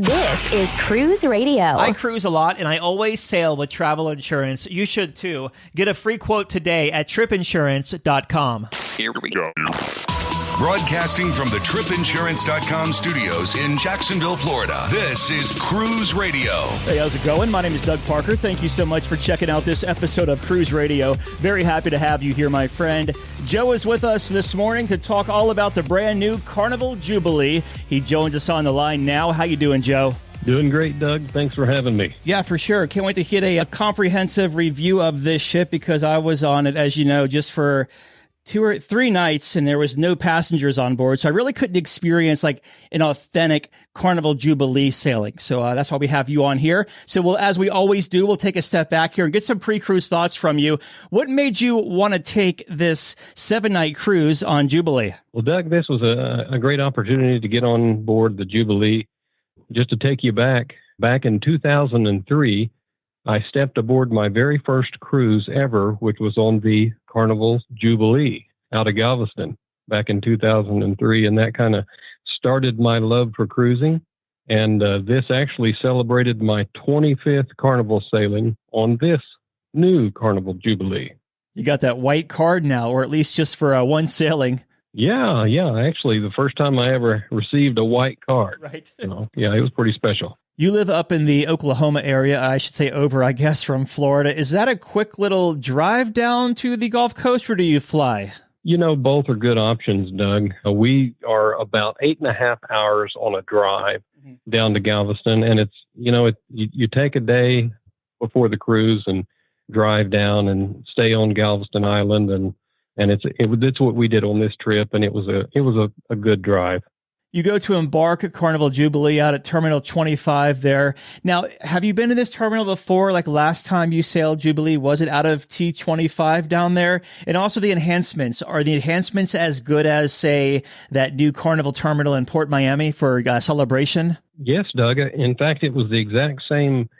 This is Cruise Radio. I cruise a lot, and I always sail with travel insurance. You should, too. Get a free quote today at tripinsurance.com. Here we go. Broadcasting from the tripinsurance.com studios in Jacksonville, Florida, this is Cruise Radio. Hey, how's it going? My name is Doug Parker. Thank you so much for checking out this episode of Cruise Radio. Very happy to have you here, my friend. Joe is with us this morning to talk all about the brand new Carnival Jubilee. He joins us on the line now. How you doing, Joe? Doing great, Doug. Thanks for having me. Yeah, for sure. Can't wait to get a comprehensive review of this ship because I was on it, as you know, just for 2 or 3 nights, and there was no passengers on board. So I really couldn't experience like an authentic Carnival Jubilee sailing. So that's why we have you on here. So as we always do, we'll take a step back here and get some pre-cruise thoughts from you. What made you want to take this 7-night cruise on Jubilee? Well, Doug, this was a great opportunity to get on board the Jubilee. Just to take you back in 2003, I stepped aboard my very first cruise ever, which was on the Carnival Jubilee out of Galveston back in 2003. And that kind of started my love for cruising. And this actually celebrated my 25th Carnival sailing on this new Carnival Jubilee. You got that white card now, or at least just for one sailing. Yeah. Actually, the first time I ever received a white card. Right. Yeah, it was pretty special. You live up in the Oklahoma area, I should say over, I guess, from Florida. Is that a quick little drive down to the Gulf Coast, or do you fly? You know, both are good options, Doug. We are about 8.5 hours on a drive down to Galveston. And it's, you take a day before the cruise and drive down and stay on Galveston Island. And it's what we did on this trip. And it was a good drive. You go to embark at Carnival Jubilee out at Terminal 25 there. Now, have you been to this terminal before? Like last time you sailed Jubilee, was it out of T25 down there? And also the enhancements. Are the enhancements as good as, say, that new Carnival terminal in Port Miami for Celebration? Yes, Doug. In fact, it was the exact same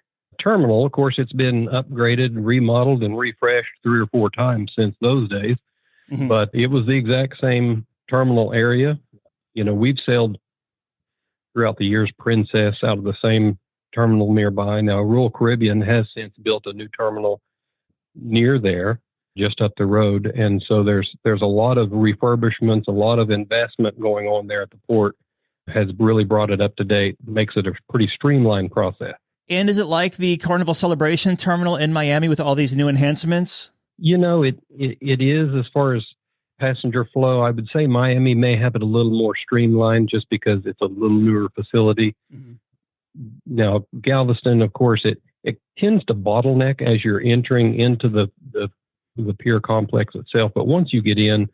terminal. Of course, it's been upgraded, remodeled, and refreshed 3 or 4 times since those days. Mm-hmm. But it was the exact same terminal area. We've sailed throughout the years Princess out of the same terminal nearby. Now, Royal Caribbean has since built a new terminal near there, just up the road. And so there's a lot of refurbishments, a lot of investment going on there at the port. Has really brought it up to date, makes it a pretty streamlined process. And is it like the Carnival Celebration terminal in Miami with all these new enhancements? It is as far as passenger flow. I would say Miami may have it a little more streamlined just because it's a little newer facility. Mm-hmm. Now, Galveston, of course, it tends to bottleneck as you're entering into the pier complex itself. But once you get in,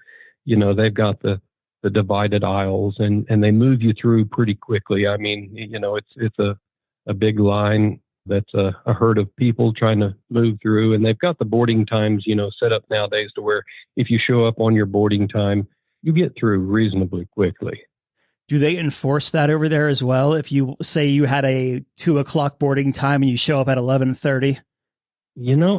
they've got the divided aisles and they move you through pretty quickly. I mean, it's a big line that's a herd of people trying to move through. And they've got the boarding times, set up nowadays to where if you show up on your boarding time, you get through reasonably quickly. Do they enforce that over there as well? If you say you had a 2:00 boarding time and you show up at 11:30?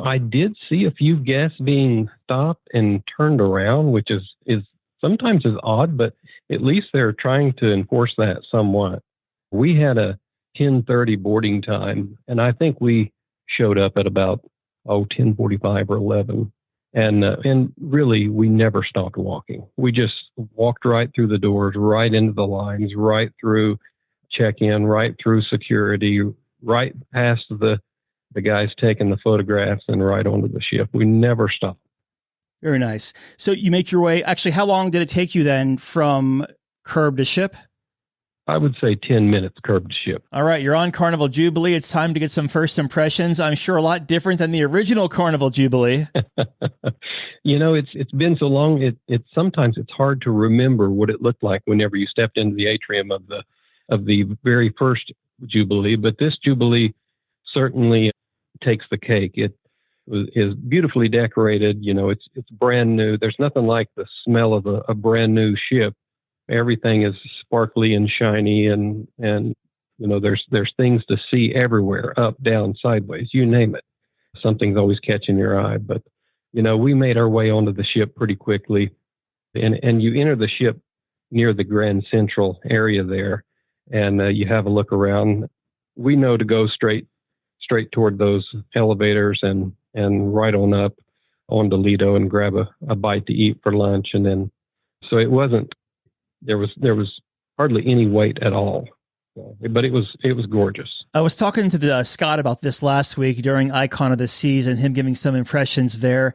I did see a few guests being stopped and turned around, which is sometimes is odd, but at least they're trying to enforce that somewhat. We had a 10:30 boarding time, and I think we showed up at about 10:45 or 11, and really we never stopped walking. We just walked right through the doors, right into the lines, right through check-in, right through security, right past the guys taking the photographs, and right onto the ship. We never stopped. Very nice. So you make your way. Actually, how long did it take you then from curb to ship? I would say 10 minutes curb to ship. All right, you're on Carnival Jubilee. It's time to get some first impressions. I'm sure a lot different than the original Carnival Jubilee. It's been so long. Sometimes it's hard to remember what it looked like whenever you stepped into the atrium of the very first Jubilee. But this Jubilee certainly takes the cake. It is beautifully decorated. It's brand new. There's nothing like the smell of a brand new ship. Everything is sparkly and shiny, and there's things to see everywhere, up, down, sideways, you name it. Something's always catching your eye. But we made our way onto the ship pretty quickly, and you enter the ship near the Grand Central area there, and you have a look around. we know to go straight toward those elevators and right on up on the Lido and grab a bite to eat for lunch. And then, so it wasn't, there was hardly any wait at all, but it was gorgeous. I was talking to Scott about this last week during Icon of the Seas and him giving some impressions there.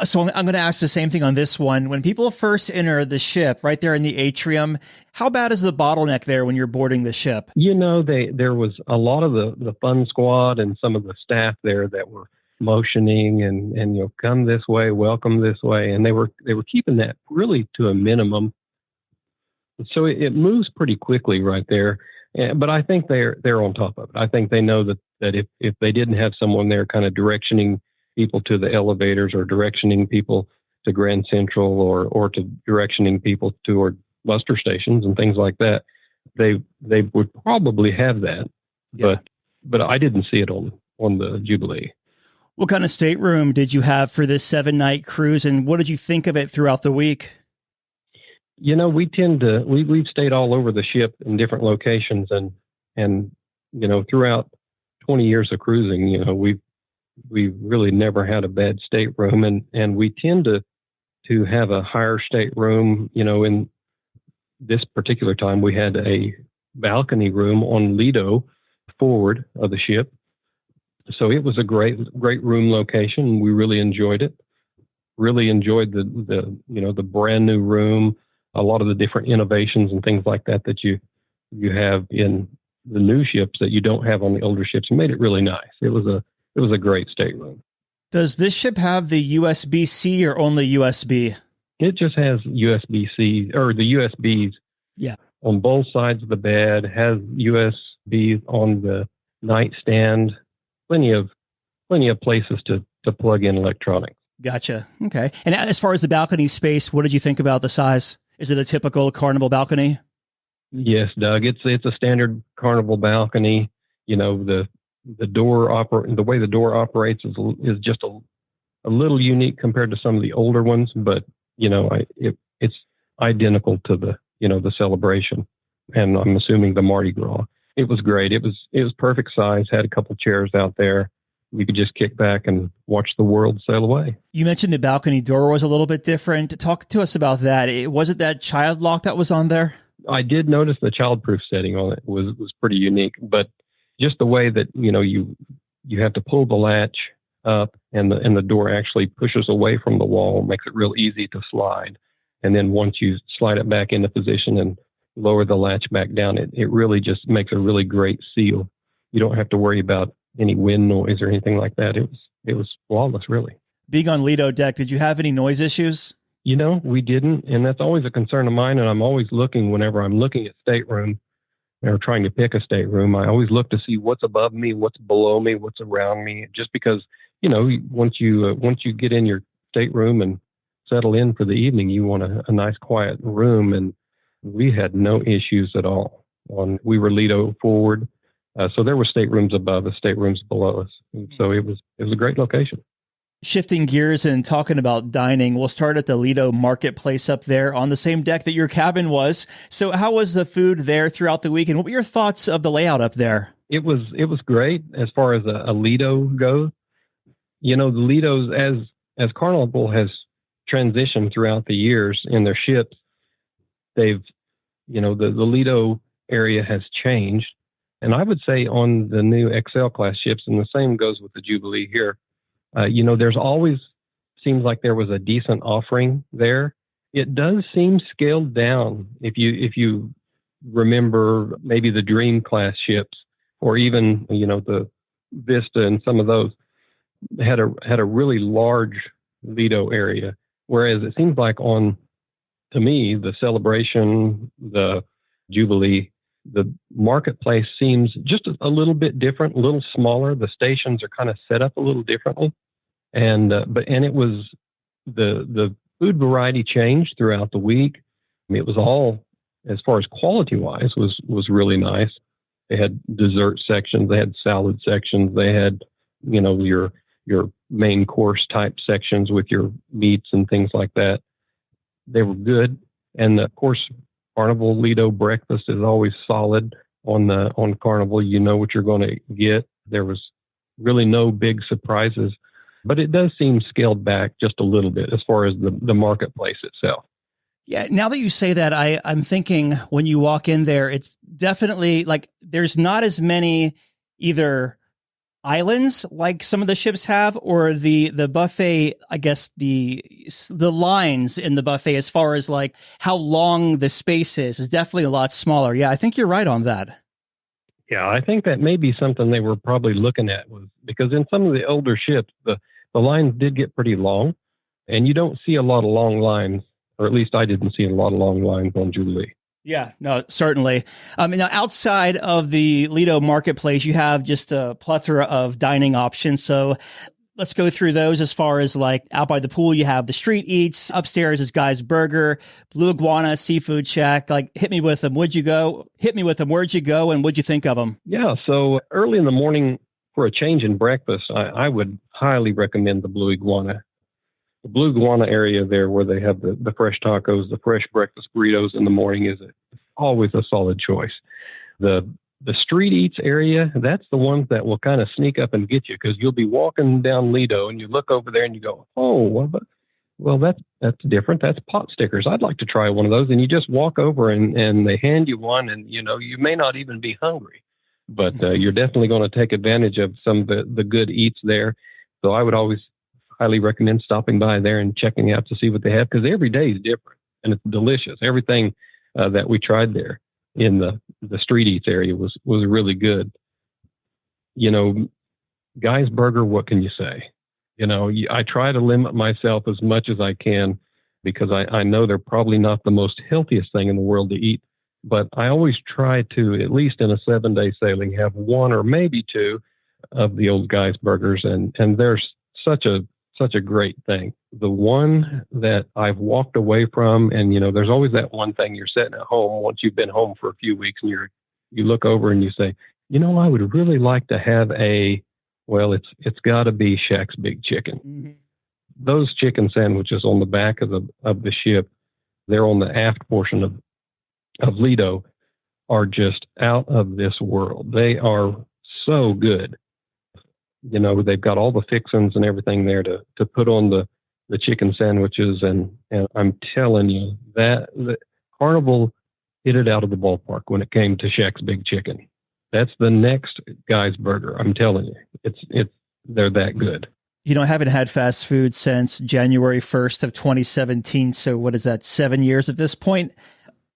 So I'm going to ask the same thing on this one. When people first enter the ship right there in the atrium, how bad is the bottleneck there when you're boarding the ship? There was a lot of the fun squad and some of the staff there that were motioning and come this way, welcome this way. And they were keeping that really to a minimum. So it moves pretty quickly right there. But I think they're on top of it. I think they know that if they didn't have someone there kind of directioning people to the elevators or directioning people to Grand Central or to directioning people toward muster stations and things like that, they would probably have that. Yeah. But I didn't see it on the Jubilee. What kind of stateroom did you have for this 7-night cruise, and what did you think of it throughout the week? We've stayed all over the ship in different locations and throughout 20 years of cruising, we've really never had a bad stateroom, and we tend to have a higher stateroom. In this particular time, we had a balcony room on Lido forward of the ship. So it was a great room location. We really enjoyed it. Really enjoyed the brand new room. A lot of the different innovations and things like that you have in the new ships that you don't have on the older ships made it really nice. It was a great stateroom. Does this ship have the USB-C or only USB? It just has USB-C or the USBs. Yeah. On both sides of the bed, has USB on the nightstand. Plenty of places to plug in electronics. Gotcha. Okay. And as far as the balcony space, what did you think about the size? Is it a typical Carnival balcony? Yes, Doug. It's a standard Carnival balcony. The way the door operates is just a little unique compared to some of the older ones, but it's identical to the Celebration, and I'm assuming the Mardi Gras. It was great. It was perfect size. Had a couple chairs out there. We could just kick back and watch the world sail away. You mentioned the balcony door was a little bit different. Talk to us about that. Was it that child lock that was on there? I did notice the childproof setting on it was pretty unique, but just the way that, you have to pull the latch up and the door actually pushes away from the wall, makes it real easy to slide. And then once you slide it back into position and lower the latch back down, it really just makes a really great seal. You don't have to worry about any wind noise or anything like that. It was flawless, really. Being on Lido deck, did you have any noise issues? We didn't, and that's always a concern of mine. And I'm always looking whenever I'm looking at stateroom or trying to pick a stateroom. I always look to see what's above me, what's below me, what's around me. Just because once you get in your stateroom and settle in for the evening, you want a nice quiet room. And we had no issues at all. We were Lido forward. So there were staterooms above us, staterooms below us. And so it was a great location. Shifting gears and talking about dining, we'll start at the Lido Marketplace up there on the same deck that your cabin was. So how was the food there throughout the week, and what were your thoughts of the layout up there? It was great as far as a Lido goes. The Lidos, as Carnival has transitioned throughout the years in their ships, the Lido area has changed. And I would say on the new XL class ships, and the same goes with the Jubilee here, there's always seems like there was a decent offering there. It does seem scaled down if you remember maybe the Dream class ships or even the Vista and some of those had a really large Lido area, whereas it seems like to me the Celebration, the Jubilee, the Marketplace seems just a little bit different, a little smaller. The stations are kind of set up a little differently, and it was the food variety changed throughout the week. It was all, as far as quality wise, was really nice. They had dessert sections, they had salad sections, they had your main course type sections with your meats and things like that. They were good, and of course, Carnival Lido breakfast is always solid. on Carnival. You know what you're going to get. There was really no big surprises, but it does seem scaled back just a little bit as far as the marketplace itself. Yeah. Now that you say that, I'm thinking when you walk in there, it's definitely like there's not as many either islands like some of the ships have, or the buffet, I guess the lines in the buffet as far as like how long the space is definitely a lot smaller. Yeah, I think you're right on that. Yeah, I think that may be something they were probably looking at, was because in some of the older ships, the lines did get pretty long, and you don't see a lot of long lines, or at least I didn't see a lot of long lines on Jubilee. Yeah, no, certainly. Now, outside of the Lido marketplace, you have just a plethora of dining options. So let's go through those. As far as like out by the pool, you have the street eats. Upstairs is Guy's Burger, Blue Iguana, Seafood Shack. Like, hit me with them. Where'd you go? Where'd you go? And what'd you think of them? Yeah, so early in the morning for a change in breakfast, I would highly recommend the Blue Iguana. The Blue Iguana area there, where they have the fresh tacos, the fresh breakfast burritos in the morning, is always a solid choice. The street eats area, that's the ones that will kind of sneak up and get you, because you'll be walking down Lido and you look over there and you go, oh, well, that's different. That's pot stickers. I'd like to try one of those. And you just walk over and they hand you one, and you may not even be hungry, but you're definitely going to take advantage of some of the good eats there. So I would always highly recommend stopping by there and checking out to see what they have, because every day is different and it's delicious. Everything that we tried there in the street eats area was really good. Guy's Burger, what can you say? I try to limit myself as much as I can, because I know they're probably not the most healthiest thing in the world to eat, but I always try to, at least in a 7-day sailing, have one or maybe two of the old Guy's Burgers, and there's such a great thing. The one that I've walked away from, and there's always that one thing you're sitting at home once you've been home for a few weeks, and you look over and you say, I would really like to have it's got to be Shaq's Big Chicken. Mm-hmm. Those chicken sandwiches on the back of the ship, they're on the aft portion of Lido, are just out of this world. They are so good. They've got all the fixings and everything there to put on the chicken sandwiches. And I'm telling you that the Carnival hit it out of the ballpark when it came to Shaq's Big Chicken. That's the next Guy's Burger. I'm telling you, they're that good. I haven't had fast food since January 1st of 2017. So what is that, 7 years at this point?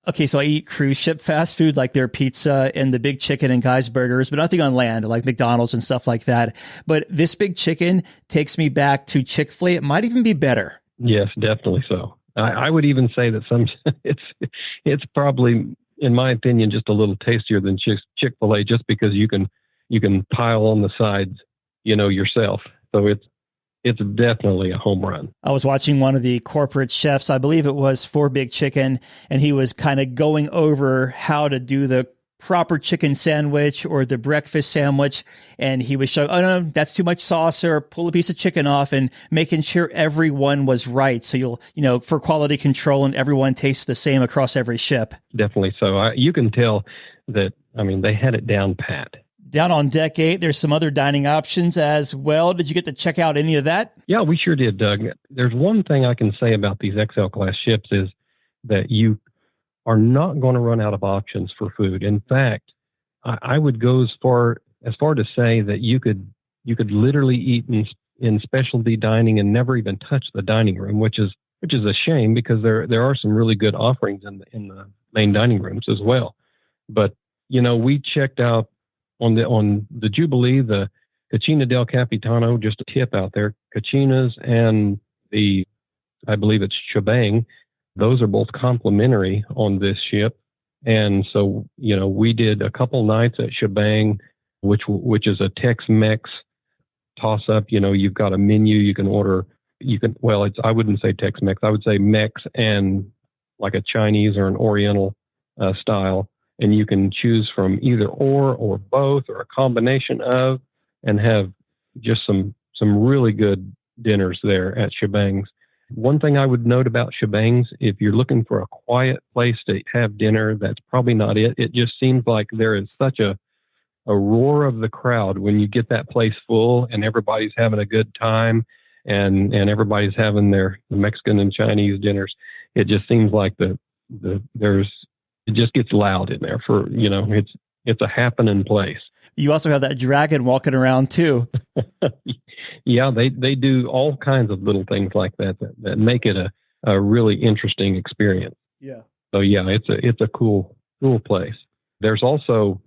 Okay, so I eat cruise ship fast food, like their pizza and the Big Chicken and Guy's Burgers, but nothing on land, like McDonald's and stuff like that. But this Big Chicken takes me back to Chick-fil-A. It might even be better. Yes, definitely so. I would even say that it's probably, in my opinion, just a little tastier than Chick-fil-A, just because you can pile on the sides, yourself. So it's definitely a home run. I was watching one of the corporate chefs, I believe it was for Big Chicken, and he was kind of going over how to do the proper chicken sandwich or the breakfast sandwich. And he was showing, oh no, that's too much sauce, or pull a piece of chicken off, and making sure everyone was right. So for quality control, and everyone tastes the same across every ship. Definitely. So you can tell that, they had it down pat. Down on deck 8, there's some other dining options as well. Did you get to check out any of that? Yeah, we sure did, Doug. There's one thing I can say about these XL class ships is that you are not going to run out of options for food. In fact, I would go as far to say that you could literally eat in specialty dining and never even touch the dining room, which is a shame, because there are some really good offerings in the main dining rooms as well. But we checked out on the Jubilee, the Cucina del Capitano, just a tip out there, Cucinas and I believe it's Shebang, those are both complimentary on this ship. And so, we did a couple nights at Shebang, which is a Tex-Mex toss-up. You've got a menu, you can order, I wouldn't say Tex-Mex, I would say Mex and like a Chinese or an Oriental style. And you can choose from either or both, or a combination of, and have just some really good dinners there at Shebang's. One thing I would note about shebangs, if you're looking for a quiet place to have dinner, that's probably not it. It just seems like there is such a roar of the crowd when you get that place full and everybody's having a good time and everybody's having their Mexican and Chinese dinners. It just seems like it just gets loud in there it's a happening place. You also have that dragon walking around too. Yeah, they do all kinds of little things like that make it a really interesting experience. Yeah. So yeah, it's a cool place. There's also,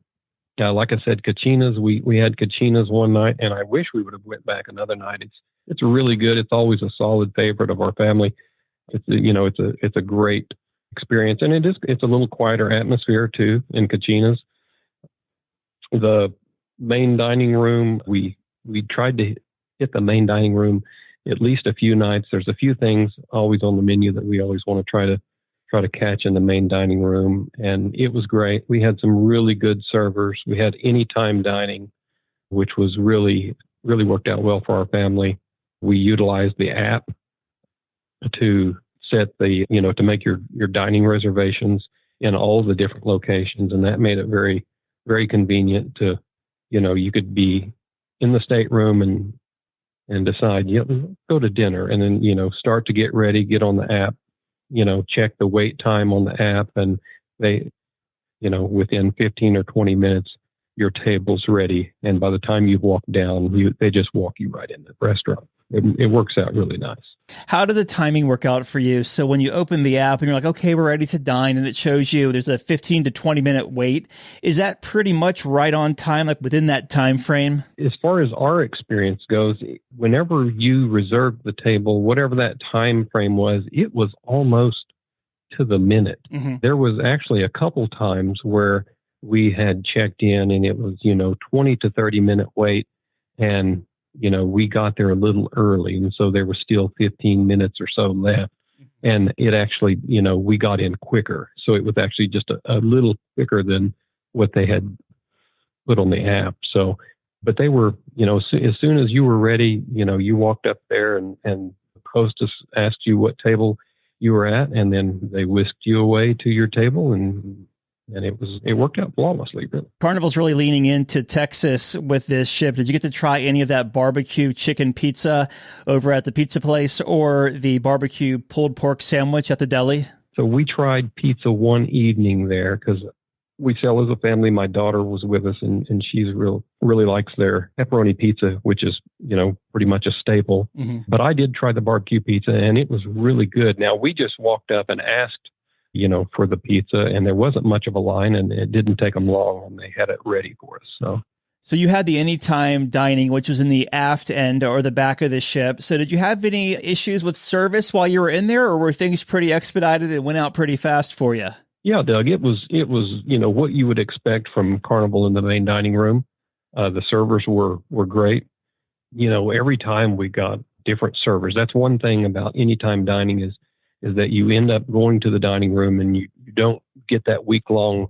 like I said, Cachinas. We had Cachinas one night, and I wish we would have went back another night. It's really good. It's always a solid favorite of our family. It's a great experience, and it's a little quieter atmosphere too in Cachinas. The main dining room, we tried to hit the main dining room at least a few nights. There's a few things always on the menu that we always want to try to catch in the main dining room, and it was great. We had some really good servers. We had anytime dining, which was really worked out well for our family. We utilized the app to set to make your dining reservations in all the different locations, and that made it very, very convenient to, you could be in the stateroom and decide, go to dinner, and then, start to get ready, get on the app, check the wait time on the app, and they, within 15 or 20 minutes, your table's ready. And by the time you walk down, they just walk you right in the restaurant. It works out really nice. How did the timing work out for you? So when you open the app and you're like, okay, we're ready to dine, and it shows you there's a 15 to 20 minute wait, is that pretty much right on time, like within that time frame? As far as our experience goes, whenever you reserved the table, whatever that time frame was, it was almost to the minute. Mm-hmm. There was actually a couple times where we had checked in and it was, 20 to 30 minute wait, and we got there a little early, and so there was still 15 minutes or so left. And it actually, we got in quicker. So it was actually just a little quicker than what they had put on the app. So, but they were, as soon as you were ready, you walked up there and the hostess asked you what table you were at, and then they whisked you away to your table, and it worked out flawlessly. Really. Carnival's really leaning into Texas with this ship. Did you get to try any of that barbecue chicken pizza over at the pizza place or the barbecue pulled pork sandwich at the deli? So we tried pizza one evening there because we sell as a family. My daughter was with us, and she's really likes their pepperoni pizza, which is, pretty much a staple. Mm-hmm. But I did try the barbecue pizza, and it was really good. Now, we just walked up and asked, for the pizza, and there wasn't much of a line, and it didn't take them long, and they had it ready for us. So you had the anytime dining, which was in the aft end or the back of the ship. So did you have any issues with service while you were in there, or were things pretty expedited and went out pretty fast for you? Yeah, Doug, it was, what you would expect from Carnival in the main dining room. The servers were great. Every time we got different servers. That's one thing about anytime dining is that you end up going to the dining room and you don't get that week-long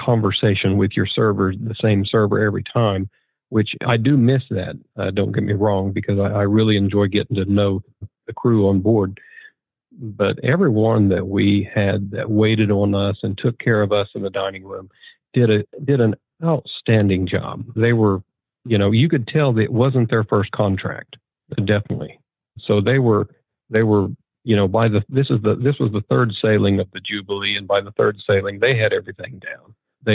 conversation with your server, the same server every time, which I do miss that. Don't get me wrong, because I really enjoy getting to know the crew on board. But everyone that we had that waited on us and took care of us in the dining room did an outstanding job. They were, you could tell that it wasn't their first contract, definitely. So they were, this was the third sailing of the Jubilee, and by the third sailing, they had everything down.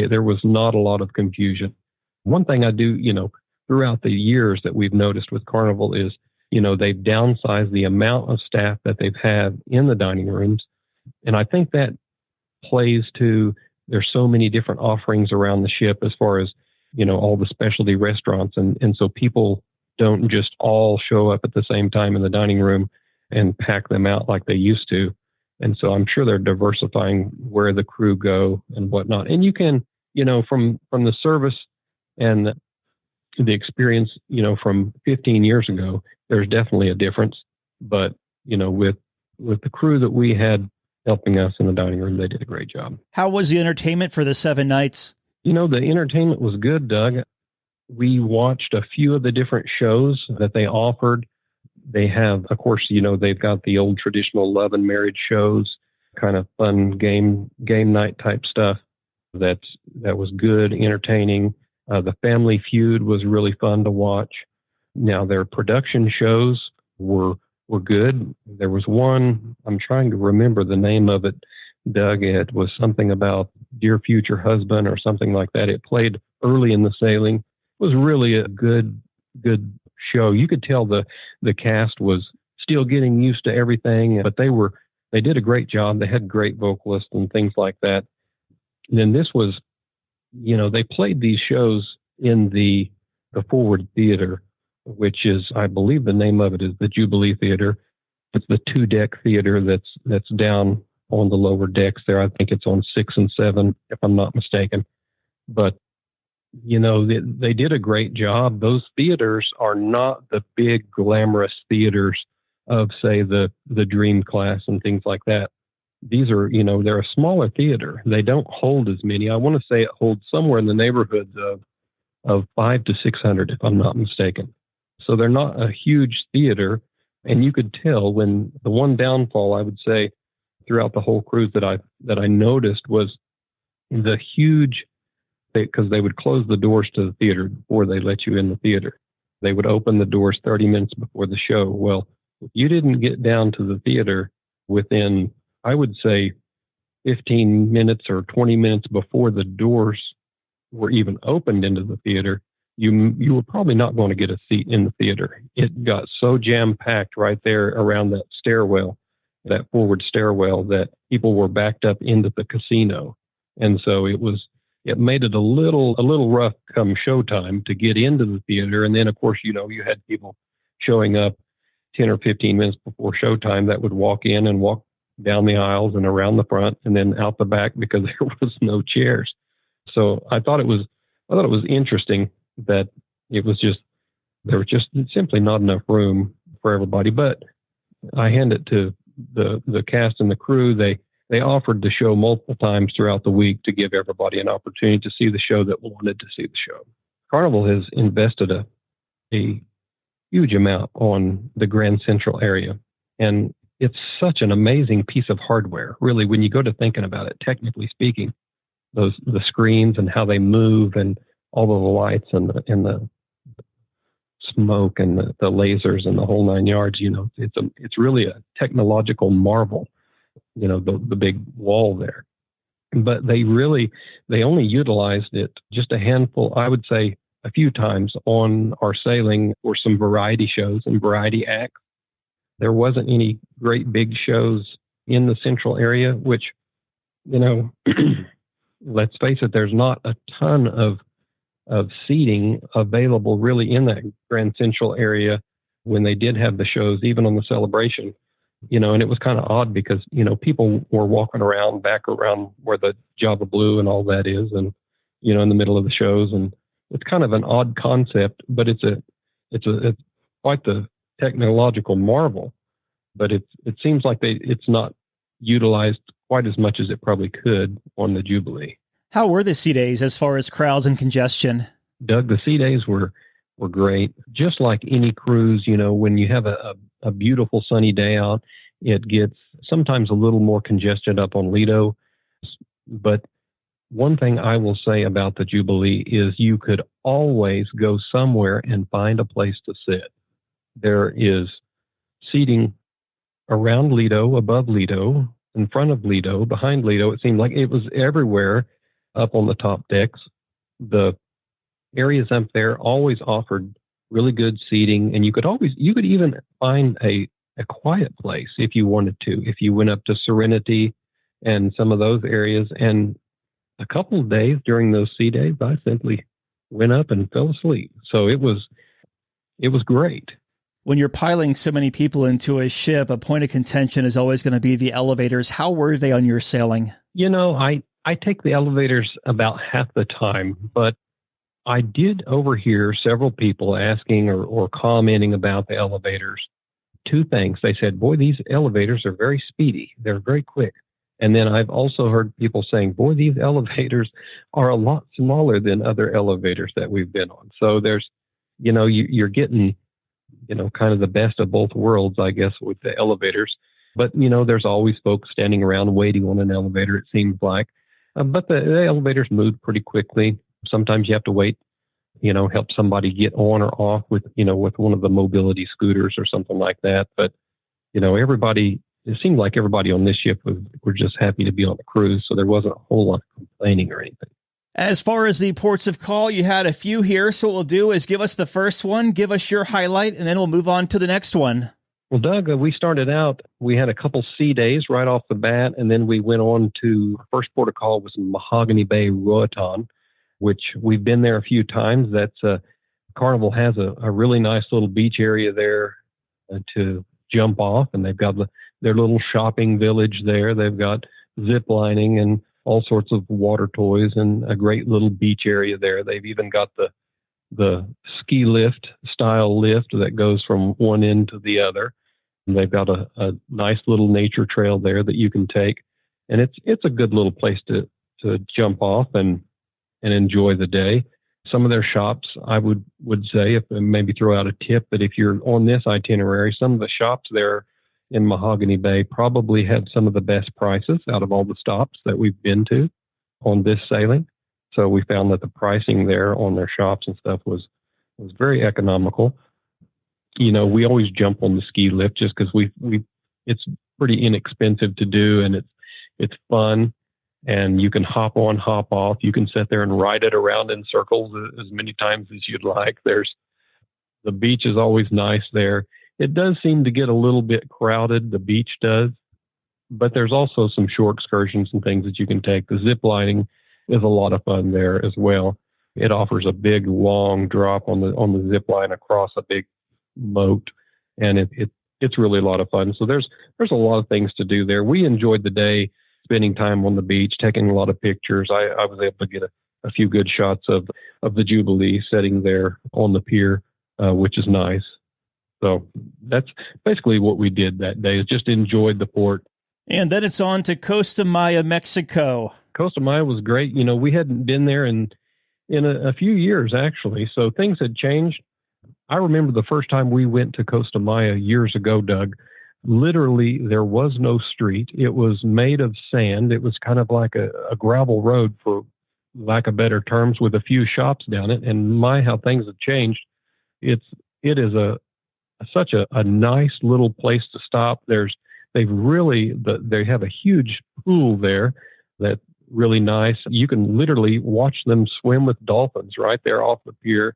There was not a lot of confusion. One thing I do, throughout the years that we've noticed with Carnival is, they've downsized the amount of staff that they've had in the dining rooms. And I think that plays to, there's so many different offerings around the ship as far as, all the specialty restaurants. And so people don't just all show up at the same time in the dining room and pack them out like they used to. And so I'm sure they're diversifying where the crew go and whatnot. And you can, from the service and the experience, from 15 years ago, there's definitely a difference. But, with the crew that we had helping us in the dining room, they did a great job. How was the entertainment for the 7 nights? The entertainment was good, Doug. We watched a few of the different shows that they offered. They have, of course, they've got the old traditional love and marriage shows, kind of fun game night type stuff. That was good, entertaining. The Family Feud was really fun to watch. Now, their production shows were good. There was one, I'm trying to remember the name of it, Doug. It was something about Dear Future Husband or something like that. It played early in the sailing. It was really a good show. You could tell the cast was still getting used to everything, but they did a great job. They had great vocalists and things like that. And then this was, they played these shows in the Forward Theater, which is, I believe the name of it is the Jubilee Theater. It's the 2-deck theater that's down on the lower decks there. I think it's on 6 and 7, if I'm not mistaken. But, they did a great job. Those theaters are not the big glamorous theaters of, say, the Dream Class and things like that. These are, they're a smaller theater. They don't hold as many. I want to say it holds somewhere in the neighborhoods of 500 to 600, if I'm not mistaken. So they're not a huge theater. And you could tell when the one downfall, I would say, throughout the whole cruise that I noticed was the huge, because they would close the doors to the theater before they let you in the theater. They would open the doors 30 minutes before the show. Well, if you didn't get down to the theater within, I would say, 15 minutes or 20 minutes before the doors were even opened into the theater, you were probably not going to get a seat in the theater. It got so jam-packed right there around that stairwell, that forward stairwell, that people were backed up into the casino. And so it made it a little rough come showtime to get into the theater. And then, of course, you had people showing up 10 or 15 minutes before showtime that would walk in and walk down the aisles and around the front and then out the back because there was no chairs. So I thought it was interesting that there was just simply not enough room for everybody. But I hand it to the cast and the crew. They offered the show multiple times throughout the week to give everybody an opportunity to see the show that wanted to see the show. Carnival has invested a huge amount on the Grand Central area. And it's such an amazing piece of hardware, really, when you go to thinking about it, technically speaking, the screens and how they move and all of the lights and the smoke and the lasers and the whole 9 yards, it's really a technological marvel, the big wall there. But they only utilized it just a handful, I would say a few times on our sailing for some variety shows and variety acts. There wasn't any great big shows in the central area, which, let's face it, there's not a ton of seating available really in that Grand Central area when they did have the shows, even on the Celebration, and it was kind of odd because, people were walking back around where the Java Blue and all that is, and, in the middle of the shows. And it's kind of an odd concept, but it's quite the technological marvel, but it seems like it's not utilized quite as much as it probably could on the Jubilee. How were the sea days as far as crowds and congestion? Doug, the sea days were great. Just like any cruise, when you have a beautiful sunny day out, it gets sometimes a little more congested up on Lido. But one thing I will say about the Jubilee is you could always go somewhere and find a place to sit. There is seating around Lido, above Lido, in front of Lido, behind Lido. It seemed like it was everywhere up on the top decks. The areas up there always offered really good seating, and you could even find a quiet place if you wanted to, if you went up to Serenity and some of those areas. And a couple of days during those sea days, I simply went up and fell asleep. So it was great. When you're piling so many people into a ship, a point of contention is always going to be the elevators. How were they on your sailing? I take the elevators about half the time, but I did overhear several people asking or commenting about the elevators. Two things. They said, boy, these elevators are very speedy. They're very quick. And then I've also heard people saying, boy, these elevators are a lot smaller than other elevators that we've been on. So there's, you're getting kind of the best of both worlds, I guess, with the elevators. But, there's always folks standing around waiting on an elevator, it seems like. But the elevators move pretty quickly. Sometimes you have to wait, help somebody get on or off with one of the mobility scooters or something like that. But, it seemed like everybody on this ship were just happy to be on the cruise. So there wasn't a whole lot of complaining or anything. As far as the ports of call, you had a few here. So what we'll do is give us the first one, give us your highlight, and then we'll move on to the next one. Well, Doug, we started out, we had a couple sea days right off the bat, and then we went on to, first port of call was Mahogany Bay, Roatan, which we've been there a few times. That's Carnival has a really nice little beach area there to jump off, and they've got their little shopping village there. They've got zip lining and all sorts of water toys and a great little beach area there. They've even got the ski lift style lift that goes from one end to the other. And they've got a nice little nature trail there that you can take. And it's a good little place to jump off and enjoy the day. Some of their shops, I would say, if maybe throw out a tip, that if you're on this itinerary, some of the shops there in Mahogany Bay probably have some of the best prices out of all the stops that we've been to on this sailing. So we found that the pricing there on their shops and stuff was very economical. We always jump on the ski lift just because it's pretty inexpensive to do, and it's fun, and you can hop on, hop off. You can sit there and ride it around in circles as many times as you'd like. The beach is always nice there. It does seem to get a little bit crowded, the beach does, but there's also some short excursions and things that you can take. The zip lining is a lot of fun there as well. It offers a big, long drop on the zip line across a big moat, and it's really a lot of fun. So there's a lot of things to do there. We enjoyed the day spending time on the beach, taking a lot of pictures. I was able to get a few good shots of the Jubilee sitting there on the pier, which is nice. So that's basically what we did that day, is just enjoyed the port. And then it's on to Costa Maya, Mexico. Costa Maya was great. We hadn't been there in a few years, actually. So things had changed. I remember the first time we went to Costa Maya years ago, Doug, literally there was no street. It was made of sand. It was kind of like a gravel road, for lack of better terms, with a few shops down it. And how things have changed. It is such a nice little place to stop. They have a huge pool there that's really nice. You can literally watch them swim with dolphins right there off the pier.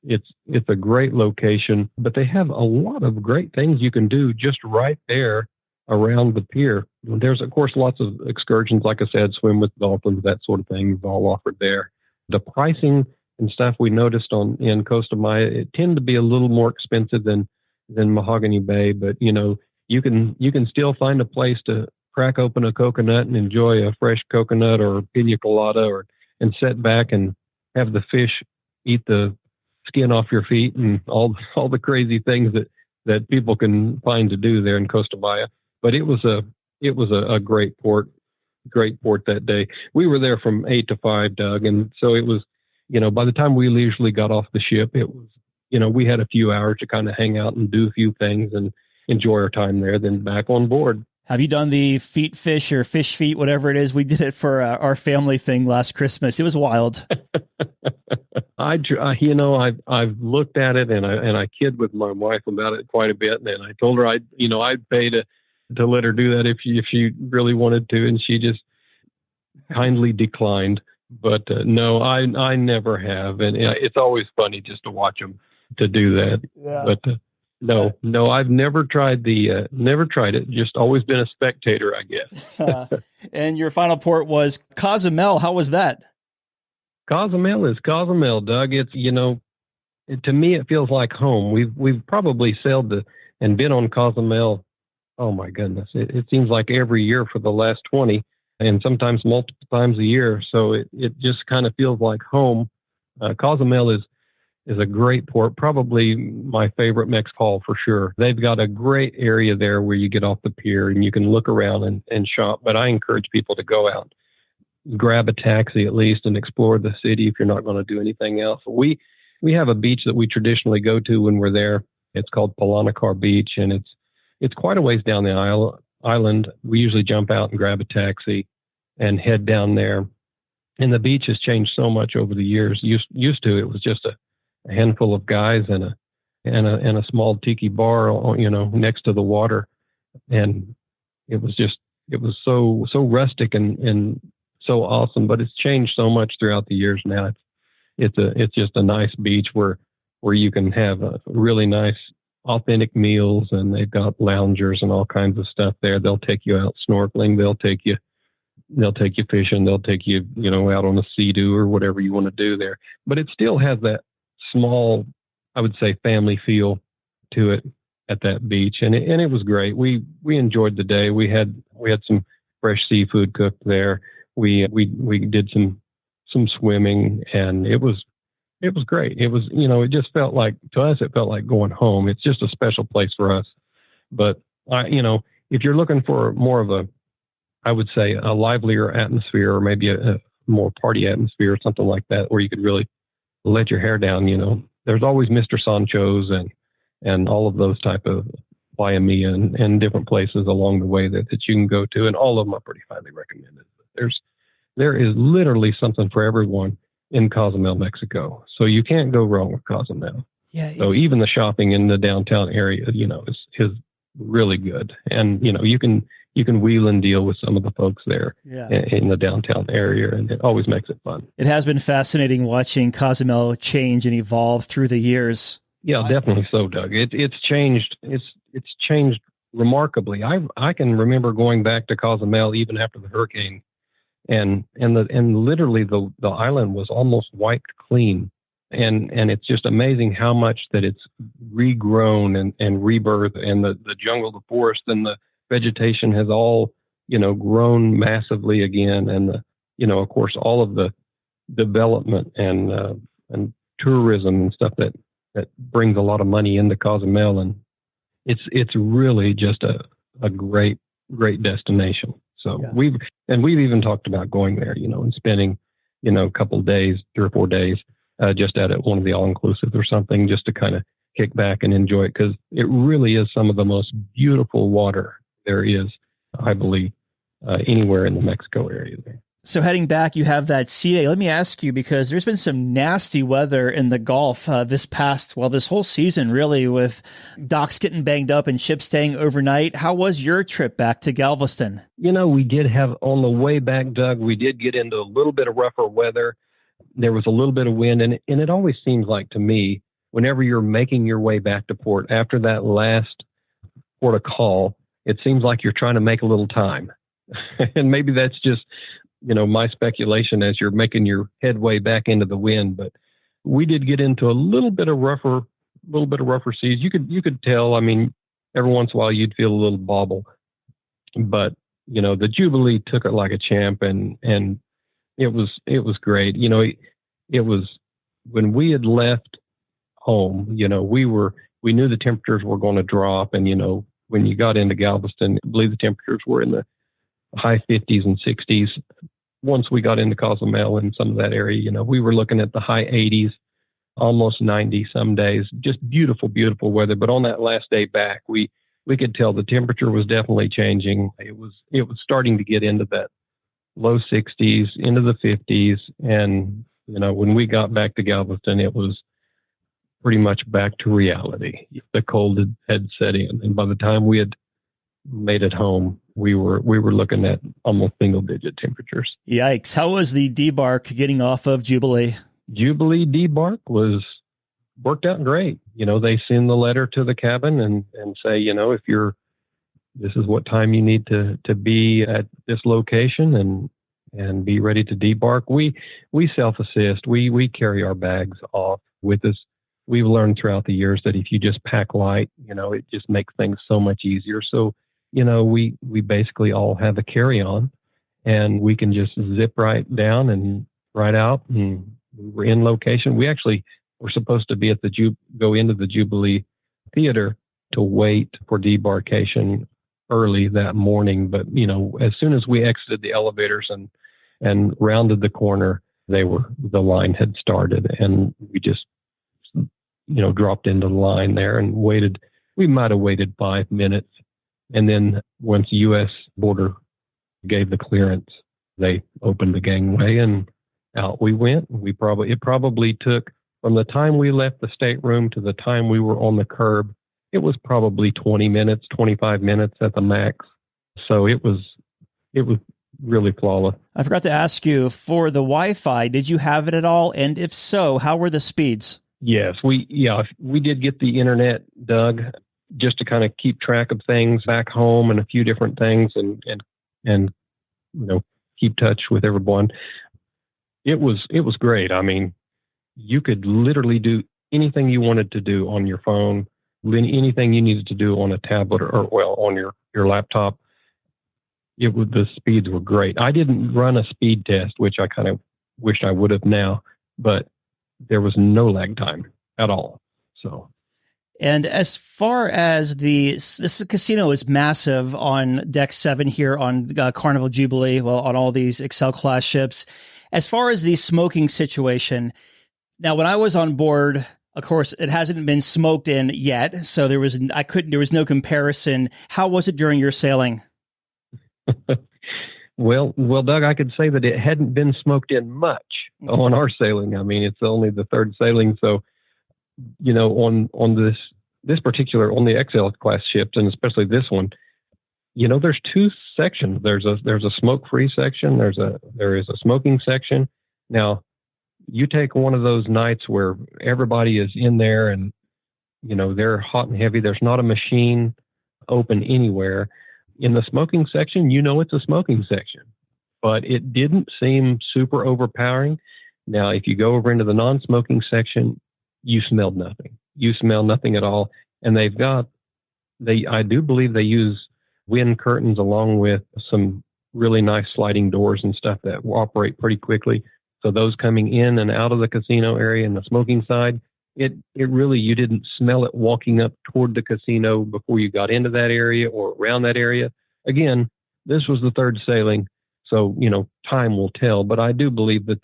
It's a great location, but they have a lot of great things you can do just right there around the pier. There's, of course, lots of excursions, like I said, swim with dolphins, that sort of thing is all offered there. The pricing and stuff we noticed in Costa Maya, it tend to be a little more expensive than Mahogany Bay, but you can still find a place to crack open a coconut and enjoy a fresh coconut or pina colada, and sit back and have the fish eat the skin off your feet and all the crazy things that people can find to do there in Costa Maya. But it was a great port that day. We were there from 8 to 5, Doug, and so it was, by the time we usually got off the ship, it was, we had a few hours to kind of hang out and do a few things and enjoy our time there, then back on board. Have you done the feet fish or fish feet, whatever it is? We did it for our family thing last Christmas. It was wild. I've looked at it and I kid with my wife about it quite a bit. And I told her I'd pay to let her do that if she really wanted to. And she just kindly declined. But no, I never have. And it's always funny just to watch them to do that. Yeah. But no, I've never tried it. Just always been a spectator, I guess. And your final port was Cozumel. How was that? Cozumel is Cozumel, Doug. It's, to me, it feels like home. We've probably sailed and been on Cozumel. Oh my goodness. It seems like every year for the last 20 and sometimes multiple times a year. So it just kind of feels like home. Cozumel is a great port, probably my favorite Mex haul for sure. They've got a great area there where you get off the pier and you can look around and shop. But I encourage people to go out, grab a taxi at least, and explore the city if you're not going to do anything else. We have a beach that we traditionally go to when we're there. It's called Polanacar Beach, and it's quite a ways down the island. We usually jump out and grab a taxi and head down there. And the beach has changed so much over the years. Used to, it was just a handful of guys and a small tiki bar, next to the water, and it was so rustic and so awesome. But it's changed so much throughout the years now. It's just a nice beach where you can have a really nice authentic meals, and they've got loungers and all kinds of stuff there. They'll take you out snorkeling. They'll take you fishing. They'll take you, out on a sea-doo or whatever you want to do there. But it still has that small, I would say, family feel to it at that beach. And it was great. We enjoyed the day. We had some fresh seafood cooked there. We did some swimming, and it was great. It was, it just felt like, to us, it felt like going home. It's just a special place for us. But if you're looking for more of I would say a livelier atmosphere, or maybe a more party atmosphere or something like that, where you could really let your hair down, there's always Mr. Sancho's and all of those type of Playa Mia and different places along the way that you can go to. And all of them are pretty highly recommended. There is literally something for everyone in Cozumel, Mexico. So you can't go wrong with Cozumel. Yeah. So even the shopping in the downtown area, is really good. And, you can wheel and deal with some of the folks there in the downtown area, and it always makes it fun. It has been fascinating watching Cozumel change and evolve through the years. Yeah, definitely so, Doug. It's changed. It's changed remarkably. I can remember going back to Cozumel even after the hurricane, and literally the island was almost wiped clean. And it's just amazing how much that it's regrown and rebirthed, and the jungle, the forest, and the vegetation has all, grown massively again. And of course, all of the development and tourism and stuff that brings a lot of money into Cozumel. And it's really just a great destination. So we've even talked about going there, and spending, a couple of days, 3 or 4 days, just at one of the all-inclusive or something, just to kind of kick back and enjoy it, because it really is some of the most beautiful water there is, I believe, anywhere in the Mexico area there. So heading back, you have that sea day. Let me ask you, because there's been some nasty weather in the Gulf this whole season, really, with docks getting banged up and ships staying overnight. How was your trip back to Galveston? We did have, on the way back, Doug, we did get into a little bit of rougher weather. There was a little bit of wind, and it always seems like, to me, whenever you're making your way back to port, after that last port of call, it seems like you're trying to make a little time. And maybe that's just, my speculation as you're making your headway back into the wind. But we did get into a little bit of rougher seas. You could tell, every once in a while you'd feel a little bobble. But, the Jubilee took it like a champ, and it was great. It was, when we had left home, we knew the temperatures were going to drop, and, when you got into Galveston, I believe the temperatures were in the high 50s and 60s. Once we got into Cozumel and some of that area, we were looking at the high 80s, almost 90 some days. Just beautiful, beautiful weather. But on that last day back, we could tell the temperature was definitely changing. It was starting to get into that low 60s, into the 50s. And, when we got back to Galveston, it was pretty much back to reality. The cold had set in, and by the time we had made it home, we were looking at almost single-digit temperatures. Yikes! How was the debark getting off of Jubilee? Jubilee debark worked out great. They send the letter to the cabin and say, if this is what time you need to be at this location and be ready to debark. We self-assist. We carry our bags off with us. We've learned throughout the years that if you just pack light, it just makes things so much easier. So, we basically all have a carry-on, and we can just zip right down and right out, and we're in location. We actually were supposed to be at go into the Jubilee Theater to wait for debarkation early that morning. But, as soon as we exited the elevators and rounded the corner, the line had started, and we just, dropped into the line there and waited. We might have waited 5 minutes. And then once U.S. border gave the clearance, they opened the gangway and out we went. It probably took, from the time we left the stateroom to the time we were on the curb, it was probably 20 minutes, 25 minutes at the max. So it was really flawless. I forgot to ask you, for the Wi-Fi, did you have it at all? And if so, how were the speeds? Yes, we did get the internet, Doug, just to kind of keep track of things back home and a few different things and keep touch with everyone. It was great. I mean, you could literally do anything you wanted to do on your phone, anything you needed to do on a tablet or on your laptop. The speeds were great. I didn't run a speed test, which I kind of wished I would have now, but there was no lag time at all. So, and as far as this casino is massive on Deck 7 here on Carnival Jubilee, well, on all these Excel class ships. As far as the smoking situation, now when I was on board, of course, it hasn't been smoked in yet, so there was no comparison. How was it during your sailing? Well, Doug, I could say that it hadn't been smoked in much on our sailing. I mean, it's only the third sailing, so on this particular, on the XL class ships, and especially this one, there's two sections. There's a smoke-free section. There is a smoking section. Now, you take one of those nights where everybody is in there and they're hot and heavy. There's not a machine open anywhere. In the smoking section, it's a smoking section, but it didn't seem super overpowering. Now, if you go over into the non-smoking section, you smelled nothing. You smell nothing at all. And I do believe they use wind curtains along with some really nice sliding doors and stuff that will operate pretty quickly. So those coming in and out of the casino area and the smoking side, it really, you didn't smell it walking up toward the casino before you got into that area or around that area. Again, this was the third sailing, so, time will tell. But I do believe that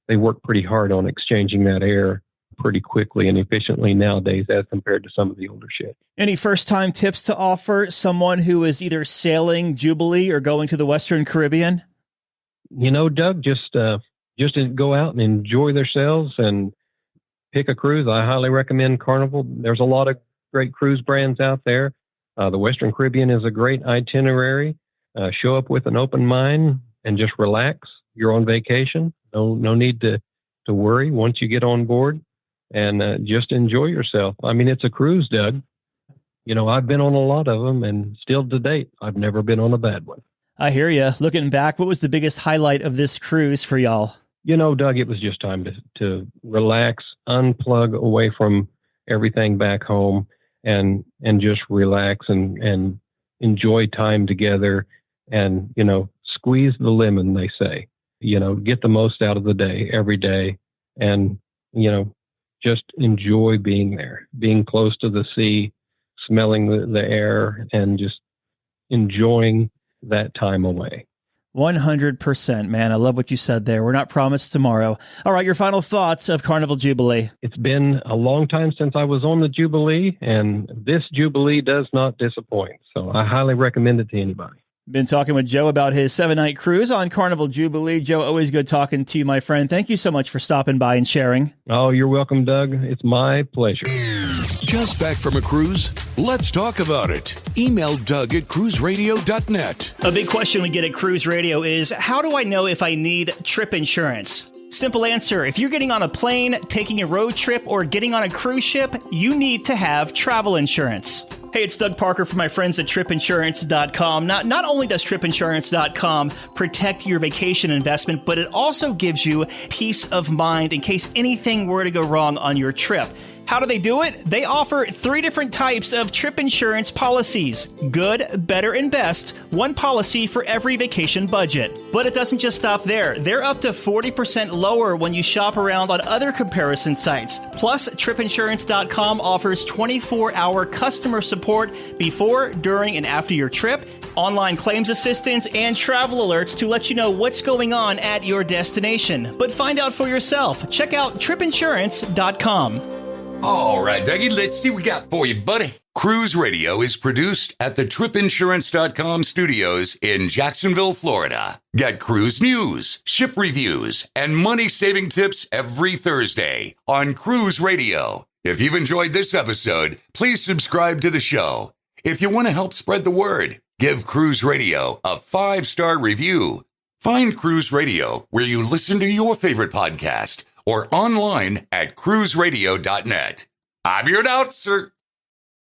they work pretty hard on exchanging that air pretty quickly and efficiently nowadays as compared to some of the older ships. Any first-time tips to offer someone who is either sailing Jubilee or going to the Western Caribbean? Doug, just go out and enjoy themselves and pick a cruise. I highly recommend Carnival. There's a lot of great cruise brands out there. The Western Caribbean is a great itinerary. Show up with an open mind and just relax. You're on vacation. No need to worry once you get on board, and just enjoy yourself. I mean, it's a cruise, Doug. I've been on a lot of them, and still to date, I've never been on a bad one. I hear you. Looking back, what was the biggest highlight of this cruise for y'all? Doug, it was just time to relax, unplug away from everything back home and just relax and enjoy time together and, squeeze the lemon, they say, get the most out of the day every day and, just enjoy being there, being close to the sea, smelling the air and just enjoying that time away. 100%, man. I love what you said there. We're not promised tomorrow. All right, your final thoughts of Carnival Jubilee. It's been a long time since I was on the Jubilee, and this Jubilee does not disappoint. So I highly recommend it to anybody. Been talking with Joe about his 7-night cruise on Carnival Jubilee. Joe, always good talking to you, my friend. Thank you so much for stopping by and sharing. Oh, you're welcome, Doug. It's my pleasure. Just back from a cruise? Let's talk about it. Email Doug at cruiseradio.net. A big question we get at Cruise Radio is, how do I know if I need trip insurance? Simple answer. If you're getting on a plane, taking a road trip, or getting on a cruise ship, you need to have travel insurance. Hey, it's Doug Parker from my friends at tripinsurance.com. Not only does tripinsurance.com protect your vacation investment, but it also gives you peace of mind in case anything were to go wrong on your trip. How do they do it? They offer 3 different types of trip insurance policies. Good, better, and best. One policy for every vacation budget. But it doesn't just stop there. They're up to 40% lower when you shop around on other comparison sites. Plus, tripinsurance.com offers 24-hour customer support before, during, and after your trip, online claims assistance, and travel alerts to let you know what's going on at your destination. But find out for yourself. Check out tripinsurance.com. All right, Dougie, let's see what we got for you, buddy. Cruise Radio is produced at the tripinsurance.com studios in Jacksonville, Florida. Get cruise news, ship reviews, and money-saving tips every Thursday on Cruise Radio. If you've enjoyed this episode, please subscribe to the show. If you want to help spread the word, give Cruise Radio a 5-star review. Find Cruise Radio where you listen to your favorite podcast or online at cruiseradio.net. I'm your announcer,